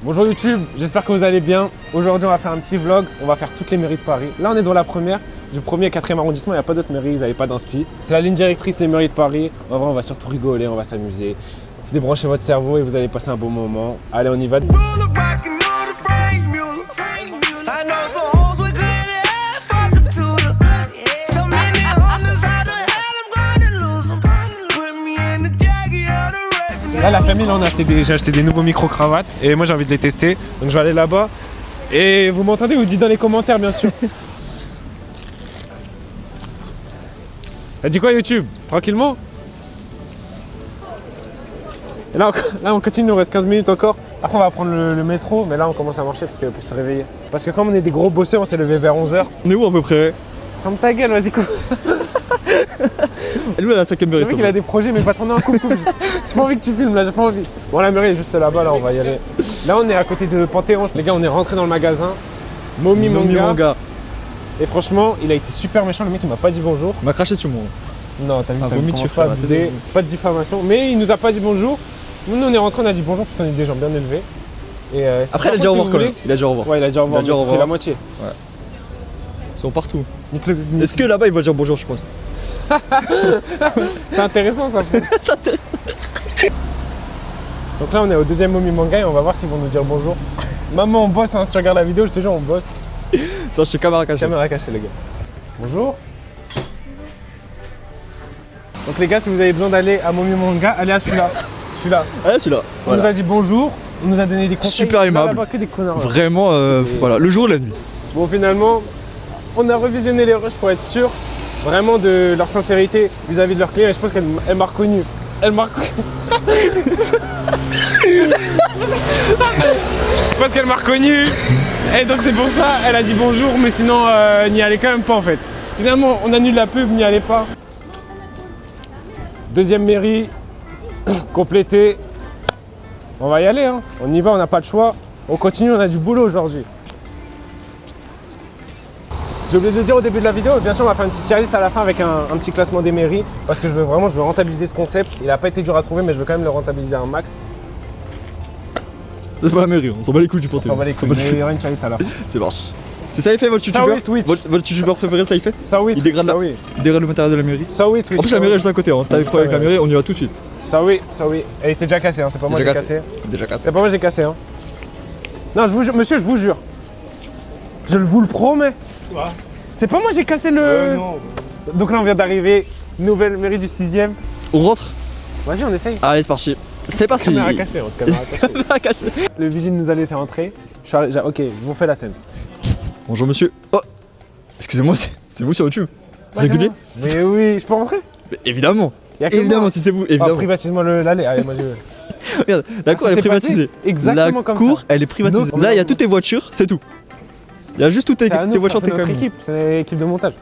Bonjour YouTube, j'espère que vous allez bien. Aujourd'hui on va faire un petit vlog, on va faire toutes les mairies de Paris. Là on est dans la première, du 1er 4e arrondissement, il n'y a pas d'autres mairies, ils n'avaient pas d'inspi. C'est la ligne directrice, les mairies de Paris. En vrai on va surtout rigoler, on va s'amuser. Débranchez votre cerveau et vous allez passer un bon moment. Allez on y va. Là la famille, là, j'ai acheté des nouveaux micro-cravates et moi j'ai envie de les tester. Donc je vais aller là-bas. Et vous m'entendez, vous dites dans les commentaires bien sûr. T'as dit quoi YouTube? Tranquillement? Et là on continue, il nous reste 15 minutes encore. Après on va prendre le métro, mais là on commence à marcher parce que pour se réveiller. Parce que comme on est des gros bosseurs, on s'est levé vers 11h. On est où à peu près? Ferme ta gueule, vas-y coupe. Elle est où la 5ème mairie? Le mec il a des projets mais pas tourner en coupe. J'ai pas envie que tu filmes là, j'ai pas envie. Bon la mairie est juste là-bas, là on va y aller. Là on est à côté de Panthéon, les gars on est rentré dans le magasin. Momi Manga. Et franchement il a été super méchant, le mec il m'a pas dit bonjour. Il m'a craché sur moi. Non t'as vu, vomi dessus, pas abuser, pas de diffamation. Mais il nous a pas dit bonjour. Nous on est rentré, on a dit bonjour parce qu'on est des gens bien élevés. Et après il a déjà au revoir quand même. Il a déjà au revoir. Ouais il a déjà au revoir, il fait la moitié. Ouais. Ils sont partout. Est-ce que là-bas il va dire bonjour je pense? C'est intéressant ça. C'est intéressant. Donc là on est au deuxième Momi Manga et on va voir s'ils vont nous dire bonjour. Maman on bosse, hein, si tu regardes la vidéo je te jure on bosse. Ça je suis caméra cachée. Caméra cachée les gars. Bonjour. Donc les gars si vous avez besoin d'aller à Momi Manga, allez à celui-là. Celui-là. Allez celui-là. On nous a dit bonjour, on nous a donné des conseils. Super aimable. Là-bas, que des connards. Vraiment voilà, le jour et la nuit. Bon finalement, on a revisionné les rushs pour être sûr vraiment de leur sincérité vis-à-vis de leurs clients et je pense qu'elle m'a reconnu. Elle m'a reconnu. Je pense qu'elle m'a reconnu et donc c'est pour ça elle a dit bonjour mais sinon n'y allez quand même pas en fait. Finalement on annule la pub, n'y allez pas. Deuxième mairie complétée. On va y aller hein. On y va, on n'a pas de choix. On continue, on a du boulot aujourd'hui. J'ai oublié de le dire au début de la vidéo, bien sûr on va faire une petite tier list à la fin avec un petit classement des mairies parce que je veux rentabiliser ce concept. Il n'a pas été dur à trouver mais je veux quand même le rentabiliser un max. C'est pas la mairie, on s'en bat les couilles du Panthéon. On s'en bat les couilles, mais il y aura une tier list à la fin. C'est marche. C'est ça il fait votre youtubeur? Votre youtubeur préféré ça il fait? Ça oui. Il dégrade le matériel de la mairie? Ça oui, en plus la mairie est juste à côté, hein. Si t'as des problèmes avec la mairie on y va tout de suite. Ça oui. Elle était déjà cassée, hein. C'est pas moi qui ai cassé. Déjà cassé. C'est pas moi qui ai cassé. Hein. Non je vous jure, monsieur je vous jure. Je vous le promets. Quoi? C'est pas moi j'ai cassé le... non. Donc là on vient d'arriver, nouvelle mairie du 6e. On rentre? Vas-y on essaye. Allez c'est parti. C'est parti. Caméra cachée, caméra cachée. Le vigile nous a laissé entrer. Ok, je vous fais la scène. Bonjour monsieur. Oh, excusez-moi, c'est vous sur YouTube? Régulier? Mais oui, je peux rentrer? Mais évidemment. Évidemment si c'est vous, évidemment. Privatise-moi l'allée, allez moi je veux. Regarde, la cour elle est privatisée. Exactement comme ça. La cour elle est privatisée. Là il y a toutes tes voitures, c'est tout. Il y a juste toutes tes voitures, t'es quand même. C'est l'équipe de montage.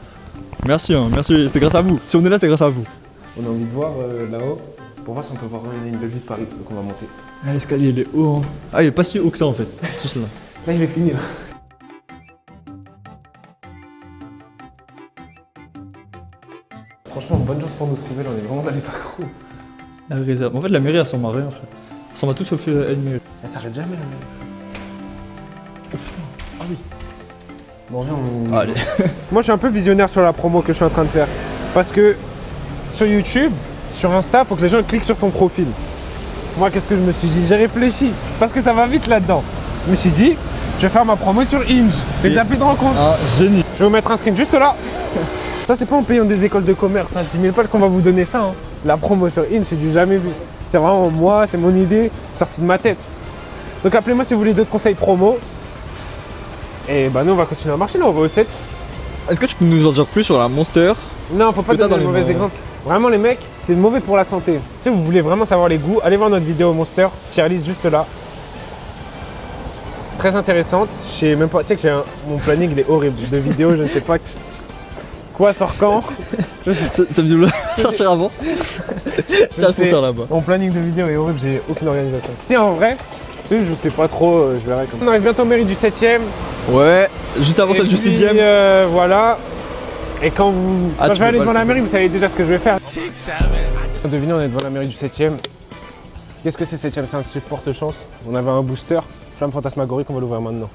Merci, hein, merci, c'est grâce à vous. Si on est là, c'est grâce à vous. On a envie de voir là-haut pour voir si on peut voir une belle vue de Paris, donc on va monter. Ah, l'escalier il est haut. Hein. Ah, il est pas si haut que ça en fait. Tout cela. Là il est fini là. Franchement, bonne chance pour nous trouver, là on est vraiment dans les parcours. La réserve. En fait, la mairie elle ressemble à rien, frère. Elle ressemble à tout sauf à une mairie. Elle s'arrête jamais la mairie. Oh putain. Ah oui. Bon, viens, Allez. Moi, je suis un peu visionnaire sur la promo que je suis en train de faire. Parce que sur YouTube, sur Insta, faut que les gens cliquent sur ton profil. Moi, qu'est-ce que je me suis dit? J'ai réfléchi. Parce que ça va vite là-dedans. Je me suis dit, je vais faire ma promo sur Inge. Les applis de rencontre. Ah, génie. Je vais vous mettre un screen juste là. Ça, c'est pas en payant des écoles de commerce. Hein. 10 000 balles qu'on va vous donner ça. Hein. La promo sur Inge, c'est du jamais vu. C'est vraiment moi, c'est mon idée, sortie de ma tête. Donc, appelez-moi si vous voulez d'autres conseils promo. Et bah nous on va continuer à marcher là, on va au 7. Est-ce que tu peux nous en dire plus sur la Monster? Non, faut pas donner de mauvais exemples. Vraiment les mecs, c'est mauvais pour la santé. Tu sais, vous voulez vraiment savoir les goûts, allez voir notre vidéo Monster, tier list juste là. Très intéressante. Je sais même pas, tu sais que mon planning il est horrible. De vidéos, je ne sais pas quoi sort quand. Ça me dit sortir avant. Tiens le Monster là-bas. Mon planning de vidéo est horrible, j'ai aucune organisation. Si en vrai, je sais pas trop, je verrai comment. On arrive bientôt au mairie du 7e. Ouais, juste avant celle du 6e. Voilà. Et quand je vais aller devant la mairie, vous savez déjà ce que je vais faire. Devinez, on est devant la mairie du 7e. Qu'est-ce que c'est 7e? C'est un strip porte-chance. On avait un booster. Flamme fantasmagorique, on va l'ouvrir maintenant.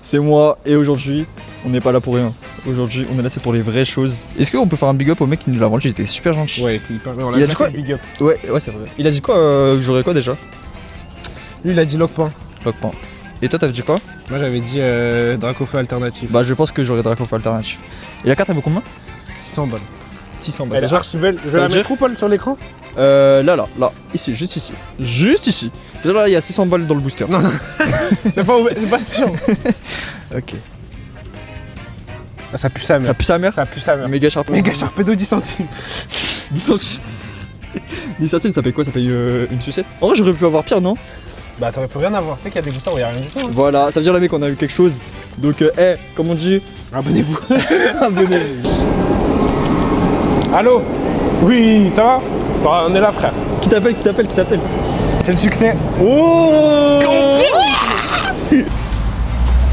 C'est moi et aujourd'hui, on n'est pas là pour rien. Aujourd'hui, on est là, c'est pour les vraies choses. Est-ce qu'on peut faire un big up au mec qui nous l'a vendu? Il était super gentil. Ouais, on Il a dit quoi? big up. Ouais, c'est vrai. Il a dit quoi j'aurais quoi déjà? Lui, il a dit Lockpan. Lockpan. Et toi, t'avais dit quoi? Moi, j'avais dit Dracofeu alternatif. Bah, je pense que j'aurais Dracofeu alternatif. Et la carte, elle vaut combien? 600 balles. 600 balles. Elle est archi belle. Je vais la mettre où, Paul, sur l'écran? Là, ici, juste ici. Juste ici. C'est là, il y a 600 balles dans le booster. Non. C'est pas sûr. Ok. Ah, ça pue sa mère. Ça pue sa mère? Ça pue sa mère. Méga Sharpedo. Méga Sharpedo 10 centimes. 10 centimes. 10 centimes, ça paye quoi? Ça paye une sucette? En vrai, j'aurais pu avoir pire, non? Bah, t'aurais pu rien avoir. Tu sais qu'il y a des boosters où il y a rien du tout. Hein. Voilà, ça veut dire, les mecs, on a eu quelque chose. Donc, comme on dit, abonnez-vous. abonnez-vous. Allô? Oui, ça va? Bah, on est là, frère. Qui t'appelle? C'est le succès. Oh!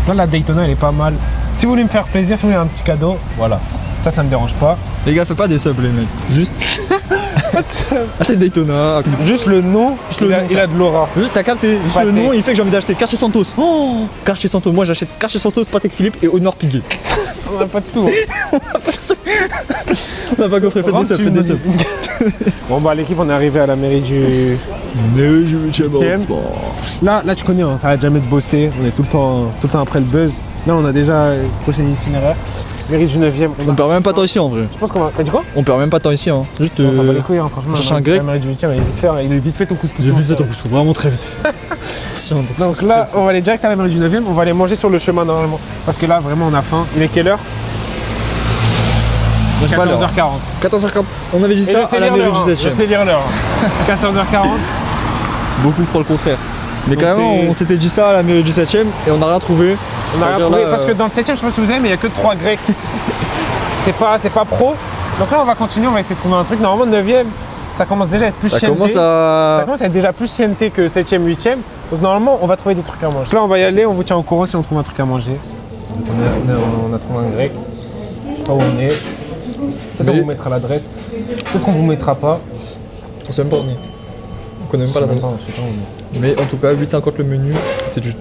Là, la Daytona, elle est pas mal. Si vous voulez me faire plaisir, si vous voulez un petit cadeau, voilà. Ça me dérange pas. Les gars, fais pas des subs, les mecs. Juste. Pas de sub. Achète Daytona. Juste le nom, il a de l'aura. Juste, t'as capté. Juste le nom, il fait que j'ai envie d'acheter Cartier Santos. Oh! Cartier Santos. Moi, j'achète Cartier Santos, Patek Philippe et Honor Piguet. On a pas de sous. On a pas compris, faites des subs. Bon, bah, l'équipe, on est arrivé à la mairie du. Mais je vais Là, tu connais, hein, ça arrête jamais de bosser. On est tout le temps après le buzz. Là, on a déjà le prochain itinéraire. Mairie du 9ème. On perd même pas de temps ici en vrai. Je pense qu'on va. T'as dit quoi? On perd même pas de temps ici. Hein. Juste. On s'en bat les couilles, hein, franchement. Cherche un grec. La mairie du 8ème, il est vite fait ton couscous. J'ai vite fait ton couscous, vraiment très vite. Donc là, on va aller direct à la mairie du 9ème. On va aller manger sur le chemin normalement. Parce que là, vraiment, on a faim. Il est quelle heure? 14h40. 14h40. On avait dit ça à la mairie du 7ème. Je sais lire l'heure. 14h40. Beaucoup pour le contraire. Mais quand même, on s'était dit ça à la mairie du 7ème et on n'a rien trouvé. On n'a rien trouvé parce que dans le 7ème, je sais pas si vous savez, mais il n'y a que 3 grecs. C'est pas pro. Donc là, on va continuer, on va essayer de trouver un truc. Normalement, 9ème, ça commence déjà à être plus chienté. Ça commence à être déjà plus chienté que 7ème, 8ème. Donc normalement, on va trouver des trucs à manger. Là, on va y aller, on vous tient au courant si on trouve un truc à manger. Donc on a trouvé un grec. Je sais pas où on est. Peut-être on vous mettra l'adresse. Peut-être qu'on vous mettra pas. On sait même pas où on est. On connaît même pas l'adresse. Je sais pas où on est. Mais en tout cas, 8,50 le menu, c'est du.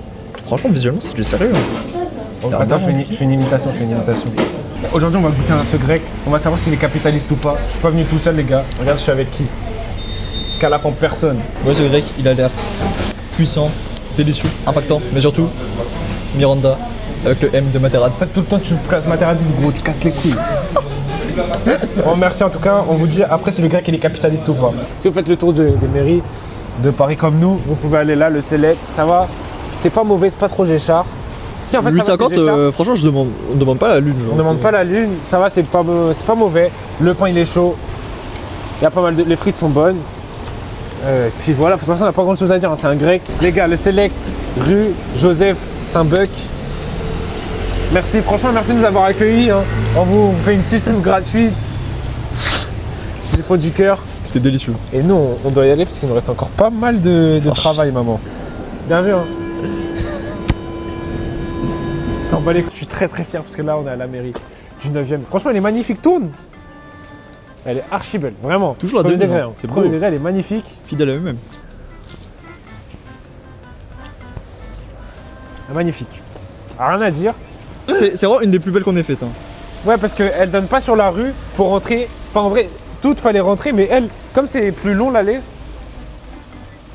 Franchement, visuellement, c'est du sérieux. Hein. Attends, je fais une imitation. Aujourd'hui, on va goûter ce grec. On va savoir s'il est capitaliste ou pas. Je suis pas venu tout seul, les gars. Regarde, je suis avec qui? Scalap en personne. Ouais, ce grec, il a l'air puissant, délicieux, impactant, mais surtout, Miranda, avec le M de Materazzi. Tout le temps, tu casses Materazzi, gros, tu casses les couilles. Bon, merci en tout cas. On vous dit après si le grec il est capitaliste ou pas. Si vous faites le tour des mairies de Paris comme nous, vous pouvez aller là, le Select. Ça va, c'est pas mauvais, c'est pas trop Géchard. Si en fait, 8,50, franchement, on demande pas la lune. On demande pas la lune, ça va, c'est pas mauvais. Le pain il est chaud. Il y a pas mal les frites sont bonnes. Et puis voilà, de toute façon, on n'a pas grand chose à dire. Hein. C'est un grec. Les gars, le Select, rue Joseph Saint-Buck. Merci, franchement, merci de nous avoir accueillis. Hein. On vous fait une petite pub gratuite. Il faut du cœur. C'était délicieux. Et nous, on doit y aller parce qu'il nous reste encore pas mal de travail, maman. Bien vu, hein. Ça emballe. Je suis très fier parce que là, on est à la mairie du 9ème. Franchement, elle est magnifique, tourne. Elle est archi belle, vraiment. Toujours la degré, hein. C'est premier degré, elle est magnifique. Fidèle à eux-mêmes. Magnifique. Rien à dire. C'est vraiment une des plus belles qu'on ait faites. Hein. Ouais, parce qu'elle donne pas sur la rue, faut rentrer. Enfin, en vrai, toutes fallait rentrer, mais elle, comme c'est plus long l'allée,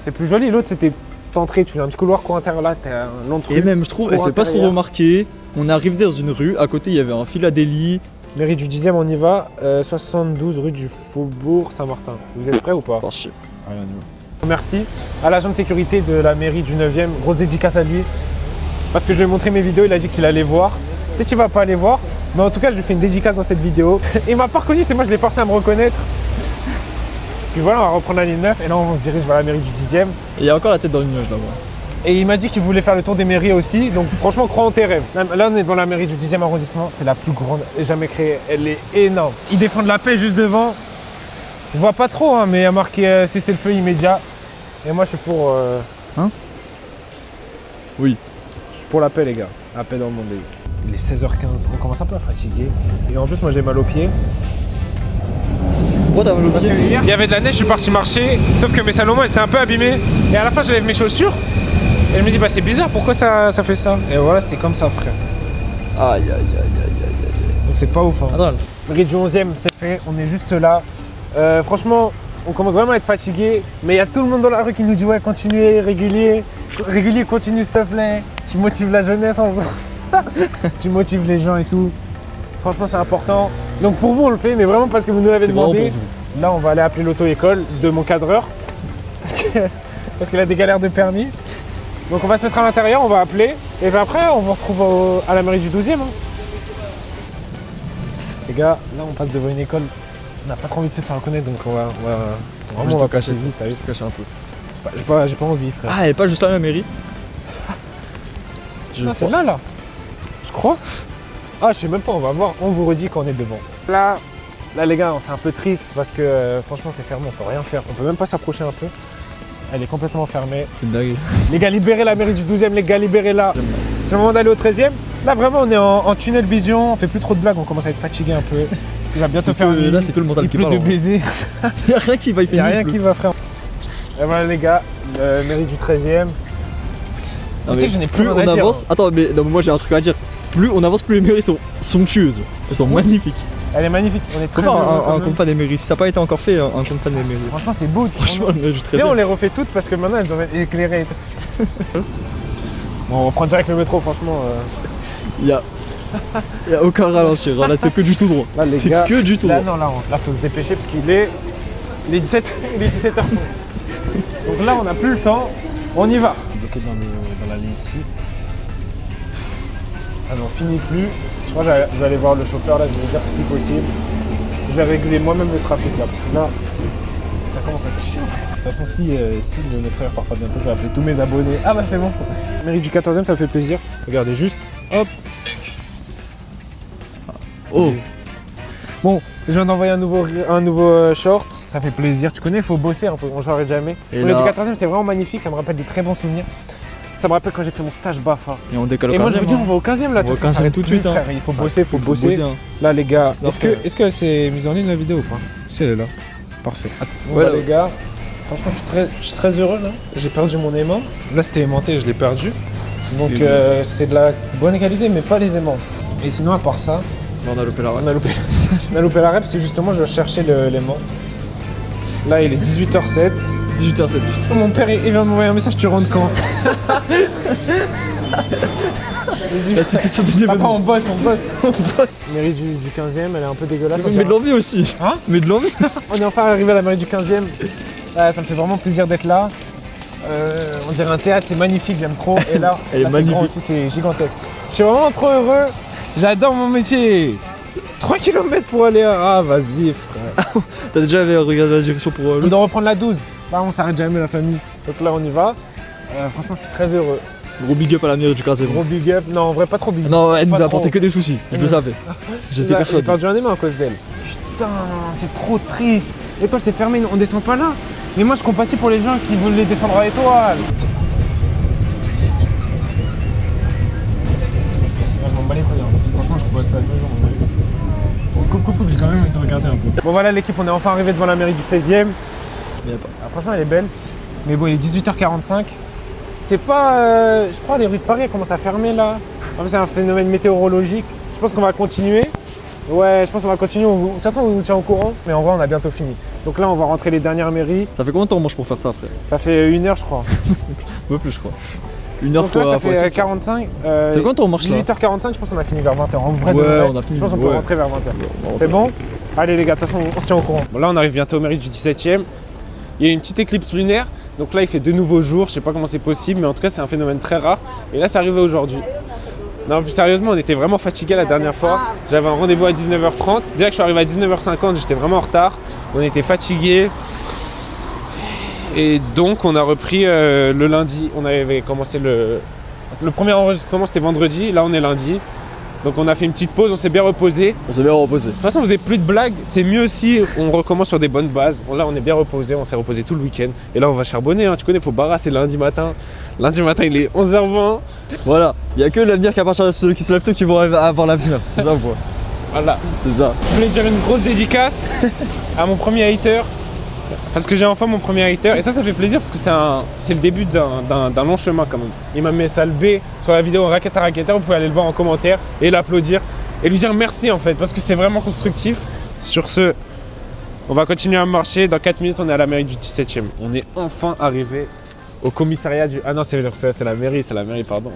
c'est plus joli. L'autre, c'était t'entrée, tu fais un petit couloir cour intérieur là, t'as un long truc. Et même, je trouve, elle s'est pas trop remarquée. On est arrivé dans une rue, à côté, il y avait un Philadelphie. Mairie du 10ème, on y va. 72 rue du Faubourg Saint-Martin. Vous êtes prêts ou pas? Parti. Allez, on y va. Merci à l'agent de sécurité de la mairie du 9ème. Grosse dédicace à lui. Parce que je lui ai montré mes vidéos, il a dit qu'il allait voir. Peut-être qu'il va pas aller voir, mais en tout cas, je lui fais une dédicace dans cette vidéo. Il m'a pas reconnu, c'est moi, je l'ai forcé à me reconnaître. Puis voilà, on va reprendre la ligne 9 et là, on se dirige vers la mairie du 10ème. Et il y a encore la tête dans le nuage là-bas. Et il m'a dit qu'il voulait faire le tour des mairies aussi, donc franchement, crois en tes rêves. Là, on est devant la mairie du 10e arrondissement, c'est la plus grande jamais créée, elle est énorme. Ils défendent la paix juste devant. Je vois pas trop, hein, mais il y a marqué cessez-le-feu immédiat. Et moi, je suis pour. Hein? Oui. Je suis pour la paix, les gars. La paix dans le monde. Il est 16h15, on commence un peu à fatiguer. Et en plus, moi, j'ai mal aux pieds. Pourquoi t'as mal aux pieds? Il y avait de la neige, je suis parti marcher, sauf que mes Salomon, ils étaient un peu abîmés. Et à la fin, j'enlève mes chaussures. Et elle me dit, bah c'est bizarre, pourquoi ça fait ça? Et voilà, c'était comme ça, frère. Aïe aïe aïe aïe aïe. Donc c'est pas ouf. Hein. Attends, Mairie du 11e, c'est fait, on est juste là. Franchement, on commence vraiment à être fatigué, mais il y a tout le monde dans la rue qui nous dit ouais, continuez, régulier, continue s'il te plaît. Tu motives la jeunesse en faisant ça. Tu motives les gens et tout. Franchement, c'est important. Donc pour vous, on le fait, mais vraiment parce que vous nous l'avez demandé. Là, on va aller appeler l'auto-école de mon cadreur parce qu'il a des galères de permis. Donc on va se mettre à l'intérieur, on va appeler, et puis après, on vous retrouve à la mairie du 12e. Hein. Les gars, là, on passe devant une école. On n'a pas trop envie de se faire reconnaître, donc on va passer vite. T'as vu, se cacher un peu. J'ai pas envie, frère. Ah, elle est pas juste là, la mairie? Non, c'est là. Je crois. Ah, je sais même pas, on va voir. On vous redit quand on est devant. Là, les gars, c'est un peu triste parce que franchement, c'est fermé, on peut rien faire. On peut même pas s'approcher un peu. Elle est complètement fermée. C'est une dingue. Les gars, libérez la mairie du 12e, les gars, libérez-la. C'est le moment d'aller au 13e. Là, vraiment, on est en tunnel vision. On fait plus trop de blagues, on commence à être fatigué un peu. Il va bientôt faire là, c'est que le mental qui parle. Il pleut de baisers. Y'a rien qui va, il fait. Y'a rien qui va, frère. Et voilà, les gars, mairie du 13e. Tu sais que je n'ai plus on rien à dire, avance. hein. Attends, mais non, moi j'ai un truc à dire. Plus on avance, plus les mairies sont somptueuses. Elles sont magnifiques. Elle est magnifique. On est Faut très faire heureux, un quand compte même. fan des mairies. Si ça n'a pas été encore fait, un compte fan des mairies. Franchement, c'est beau. Franchement, le mairie du 13 Viens, on les refait toutes parce que maintenant elles doivent être éclairées. Bon, on reprend direct le métro, franchement. Il y a aucun ralentir. Là, c'est que du tout droit. Là, les C'est gars, que du tout là, droit. non, là, faut se dépêcher parce qu'il est 17h. Donc là, on n'a plus le temps. On y va. Bloqué dans la ligne 6. Ça n'en finit plus. Je crois que je vais aller voir le chauffeur là, je vais lui dire c'est plus possible. Je vais réguler moi-même le trafic là, parce que là, ça commence à être chiant. De toute façon, si le métro part pas bientôt, je vais appeler tous mes abonnés. Ah bah c'est bon. Mairie du 14e, ça fait plaisir. Regardez juste, hop. Oh, Bon, je viens d'envoyer un nouveau short, ça fait plaisir. Tu connais, il faut bosser, hein, on s'arrête jamais. Et Le là- du 14e, c'est vraiment magnifique, ça me rappelle des très bons souvenirs. Ça me rappelle quand j'ai fait mon stage BAFA. et on décale au Et moi je 15e, vous dis, hein. on va au 15e là, On va au toute façon, 15e ça arrête tout de plus, suite, hein. frère. Il faut Ça, bosser, faut bosser. hein. Là les gars, Sinon, est-ce qu'elle s'est mise en ligne la vidéo ou pas? Si elle est là. Parfait. Bon, Ouais, bah, là. les gars, franchement je suis très heureux là. J'ai perdu mon aimant. Là c'était aimanté, je l'ai perdu. Donc c'était de la bonne qualité mais pas les aimants. Et sinon à part ça, On a loupé la on a loupé la rep parce que justement je cherchais l'aimant. Là il est 18h07. 18h07. Oh, mon père il vient de m'envoyer un message, tu rentres quand? La succession des Papa, événements. on bosse. Mairie du 15e, elle est un peu dégueulasse. on Mais dirait- de l'envie aussi. Hein? Mais de l'envie. On est enfin arrivé à la mairie du 15e. Ça me fait vraiment plaisir d'être là. On dirait un théâtre, c'est magnifique, j'aime trop. Et là, Elle est là, c'est grand magnifique. aussi, c'est gigantesque. Je suis vraiment trop heureux. J'adore mon métier. 3 km pour aller à... Ah, vas-y, frère. T'as déjà regardé la direction pour On le. doit reprendre la 12. Là, on s'arrête jamais, la famille. Donc là, on y va. Franchement, je suis très heureux. Gros big up à la mairie du 15e. Gros big up. Non, en vrai, pas trop big up. Non, elle nous Pas a apporté trop. que des soucis. Je le savais. J'étais J'ai persuadé. perdu un aimant à cause d'elle. Putain, c'est trop triste. L'étoile, c'est fermé, on descend pas là. Mais moi, je compatis pour les gens qui veulent les descendre à l'étoile. Je m'en bats les couilles, hein. Franchement, je comprends ça toujours. Coupe, j'ai quand même envie de regarder un peu. Bon, voilà, l'équipe, on est enfin arrivé devant la mairie du 16e. Il y a pas. Ah, franchement, elle est belle. Mais bon, il est 18h45. C'est pas. Je crois les rues de Paris elles commencent à fermer là. En fait, c'est un phénomène météorologique. Je pense qu'on va continuer. Ouais, je pense qu'on va continuer. De toute façon, on vous tient au courant. Mais en vrai, on a bientôt fini. Donc là, on va rentrer les dernières mairies. Ça fait combien de temps on mange pour faire ça, frère? Ça fait 1 heure, je crois. Un peu plus, je crois. Une heure Donc là, fois ça fait six. 45. C'est combien de temps on marche là? 18h45, je pense qu'on a fini vers 20h. En vrai, de Ouais, vrai, on a fini, je pense qu'on peut ouais. rentrer vers 20h. C'est bon? Allez, les gars, de toute façon, on se tient au courant. Bon, là, on arrive bientôt aux mairies du 17e. Il y a une petite éclipse lunaire. Donc là, il fait de nouveaux jours. Je sais pas comment c'est possible, mais en tout cas, c'est un phénomène très rare. Et là, c'est arrivé aujourd'hui. Non, plus sérieusement, on était vraiment fatigués la dernière fois. J'avais un rendez-vous à 19h30. Déjà que je suis arrivé à 19h50, j'étais vraiment en retard. On était fatigués. Et donc, on a repris le lundi. On avait commencé le premier enregistrement, c'était vendredi. Là, on est lundi. Donc, on a fait une petite pause, on s'est bien reposé. On s'est bien reposé. De toute façon, vous n'avez plus de blagues. C'est mieux si on recommence sur des bonnes bases. Là, on est bien reposé. On s'est reposé tout le week-end. Et là, on va charbonner. Hein. Tu connais, il faut barrasser lundi matin. Lundi matin, il est 11h20. Voilà. Il y a que l'avenir qui appartient à ceux qui se lèvent tôt qui vont avoir l'avenir. C'est ça, quoi. Voilà. C'est ça. Je voulais dire une grosse dédicace à mon premier hater. Parce que j'ai enfin mon premier hater. Et ça fait plaisir parce que c'est le début d'un long chemin quand même. Il m'a mis ça le B sur la vidéo Raquette à Raqueteur. Vous pouvez aller le voir en commentaire et l'applaudir. Et lui dire merci en fait parce que c'est vraiment constructif. Sur ce, on va continuer à marcher. Dans 4 minutes, on est à la mairie du 17e. On est enfin arrivé au commissariat du... Ah non, c'est la mairie, pardon.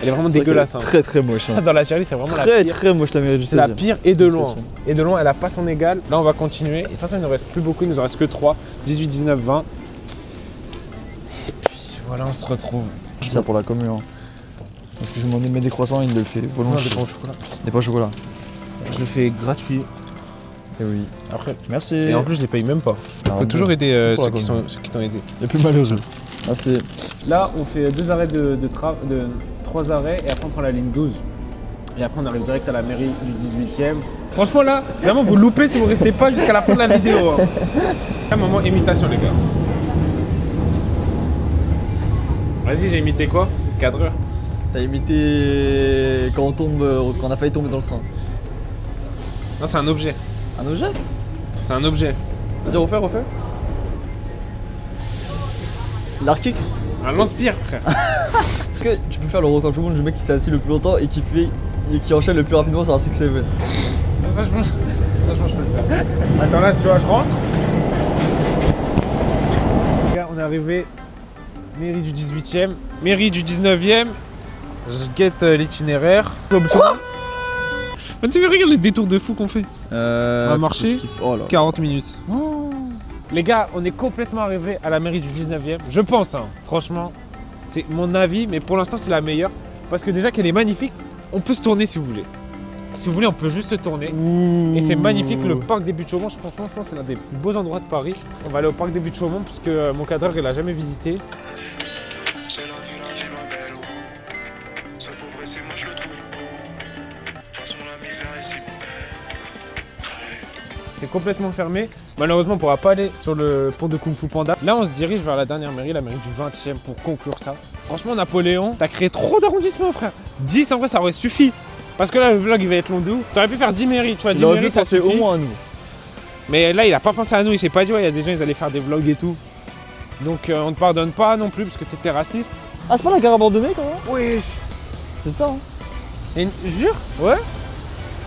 Elle est vraiment dégueulasse. Très très moche. Hein. Dans la chérie, c'est vraiment la pire. Très moche la mairie du 16e. C'est la pire et de loin. Et de loin, elle a pas son égal. Là, on va continuer. Et de toute façon, il ne nous reste plus beaucoup. Il nous en reste que 3. 18, 19, 20. Et puis voilà, on se retrouve. Je fais ça pour la commune. Hein. Parce que je m'en ai mis des croissants, il le fait volontiers. Des pains au chocolat. Des pains au chocolat. Je le fais gratuit. Et oui. Après, merci. Et en plus, je les paye même pas. Il faut toujours aider ceux qui t'ont aidé. Les plus malheureux. Merci. Là, on fait 2 arrêts de 3 arrêts et après on prend la ligne 12. Et après on arrive direct à la mairie du 18e. Franchement là, vraiment vous loupez si vous restez pas jusqu'à la fin de la vidéo. Hein. Un moment imitation les gars. Vas-y, j'ai imité quoi? Cadreur. T'as imité quand on a failli tomber dans le train. Non, c'est un objet. Un objet? C'est un objet. Vas-y, refais. L'Arkix? Un lance-pierre, frère. Que tu peux faire le record du monde du mec qui s'est assis le plus longtemps et qui enchaîne le plus rapidement sur un 6-7. Ça, je pense que je peux le faire. Attends, là, tu vois, je rentre. Les gars, on est arrivé. Mairie du 18e, mairie du 19e. Je guette l'itinéraire. Quoi? Mais regarde les détours de fou qu'on fait. On va marcher 40 minutes. Oh. Les gars, on est complètement arrivé à la mairie du 19e. Je pense, hein, franchement, c'est mon avis, mais pour l'instant, c'est la meilleure. Parce que déjà qu'elle est magnifique, on peut se tourner si vous voulez. Si vous voulez, on peut juste se tourner. Ouh. Et c'est magnifique, le parc des Buttes-Chaumont. Je pense que c'est l'un des plus beaux endroits de Paris. On va aller au parc des Buttes-Chaumont parce que mon cadreur, il l'a jamais visité. C'est complètement fermé. Malheureusement, on ne pourra pas aller sur le pont de Kung Fu Panda. Là, on se dirige vers la dernière mairie, la mairie du 20e, pour conclure ça. Franchement, Napoléon, t'as créé trop d'arrondissements, frère. 10, en vrai, ça aurait suffi. Parce que là, le vlog, il va être long de ouf. T'aurais pu faire 10 mairies, tu vois, 10 mairies, ça suffit. au moins à nous. Mais là, il a pas pensé à nous. Il s'est pas dit, ouais, il y a des gens, ils allaient faire des vlogs et tout. Donc, on ne te pardonne pas non plus, parce que t'étais raciste. Ah, c'est pas la gare abandonnée, quand même? Oui. C'est ça, hein. Et jure? Ouais.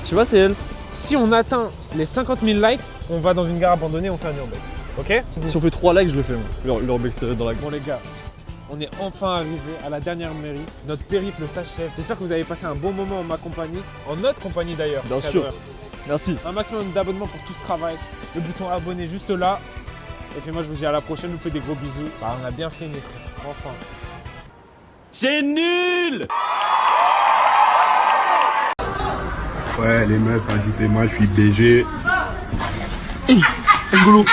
Je sais pas, c'est elle. Si on atteint les 50 000 likes, on va dans une gare abandonnée, on fait un urbex. Ok? Si on fait 3 likes, je le fais, moi. L'urbex dans la gare. Bon, les gars, on est enfin arrivé à la dernière mairie. Notre périple s'achève. J'espère que vous avez passé un bon moment en ma compagnie, en notre compagnie d'ailleurs. Bien sûr. Merci. Un maximum d'abonnements pour tout ce travail. Le bouton abonner juste là. Et puis moi, je vous dis à la prochaine. Je vous fais des gros bisous. Bah, on a bien fini, frère. Enfin. C'est nul! Ouais, les meufs, ajoutez-moi, je suis BG. Ngolo.